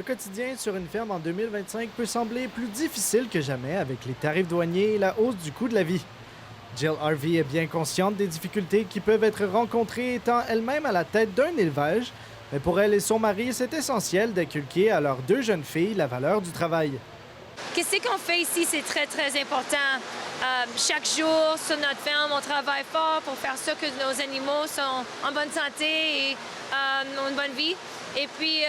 Le quotidien sur une ferme en 2025 peut sembler plus difficile que jamais avec les tarifs douaniers et la hausse du coût de la vie. Jill Harvey est bien consciente des difficultés qui peuvent être rencontrées étant elle-même à la tête d'un élevage, mais pour elle et son mari, c'est essentiel d'inculquer à leurs deux jeunes filles la valeur du travail. Qu'est-ce qu'on fait ici, c'est très, très important. Chaque jour, sur notre ferme, on travaille fort pour faire ça que nos animaux sont en bonne santé et ont une bonne vie. Et puis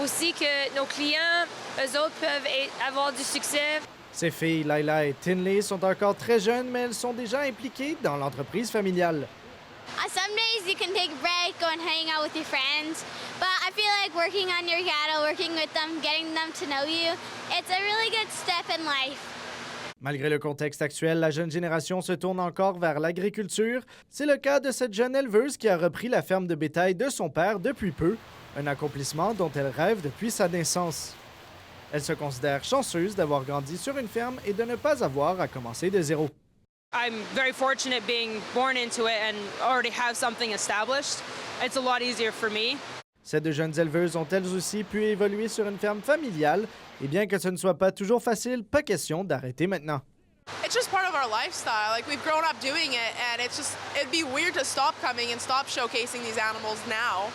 aussi que nos clients, eux autres, peuvent avoir du succès. Ses filles, Lila et Tinley, sont encore très jeunes, mais elles sont déjà impliquées dans l'entreprise familiale. Some days you can take a break, go and hang out with your friends. But I feel like working on your cattle, working with them, getting them to know you, it's a really good step in life. Malgré le contexte actuel, la jeune génération se tourne encore vers l'agriculture. C'est le cas de cette jeune éleveuse qui a repris la ferme de bétail de son père depuis peu, un accomplissement dont elle rêve depuis sa naissance. Elle se considère chanceuse d'avoir grandi sur une ferme et de ne pas avoir à commencer de zéro. I'm very fortunate being born into it and already have something established. It's a lot easier for me. Ces deux jeunes éleveuses ont elles aussi pu évoluer sur une ferme familiale, et bien que ce ne soit pas toujours facile, pas question d'arrêter maintenant. It's just part of our lifestyle. Like we've grown up doing it, and it'd be weird to stop coming and stop showcasing these animals now.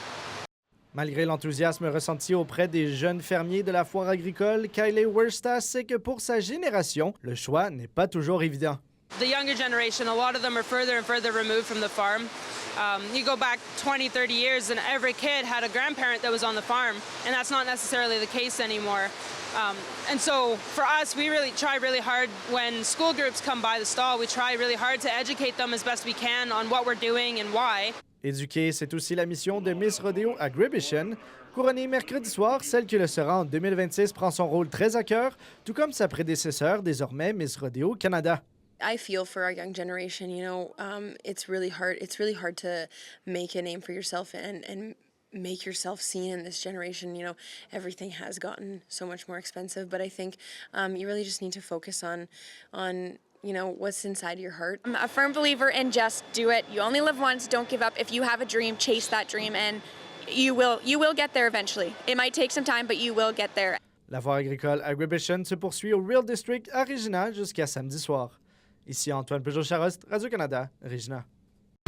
Malgré l'enthousiasme ressenti auprès des jeunes fermiers de la foire agricole, Kylie Wersta sait que pour sa génération, le choix n'est pas toujours évident. The younger generation, a lot of them are further and further removed from the farm. You go back 20, 30 years and every kid had a grandparent that was on the farm, and that's not necessarily the case anymore. And so for us, we really try really hard when school groups come by the stall, we try really hard to educate them as best we can on what we're doing and why. Éduquer, c'est aussi la mission de Miss Rodeo à Gribishen. Couronnée mercredi soir, celle qui le sera en 2026 prend son rôle très à cœur, tout comme sa prédécesseur, désormais Miss Rodeo Canada. I feel for our young generation, it's really hard. It's really hard to make a name for yourself and make yourself seen in this generation. Everything has gotten so much more expensive, but I think you really just need to focus on what's inside your heart. I'm a firm believer in just do it. You only live once, don't give up. If you have a dream, chase that dream and you will get there eventually. It might take some time, but you will get there. La foire agricole à Gribishen se poursuit au Real District à Regina jusqu'à samedi soir. Ici Antoine Peugeot-Charost, Radio-Canada, Regina.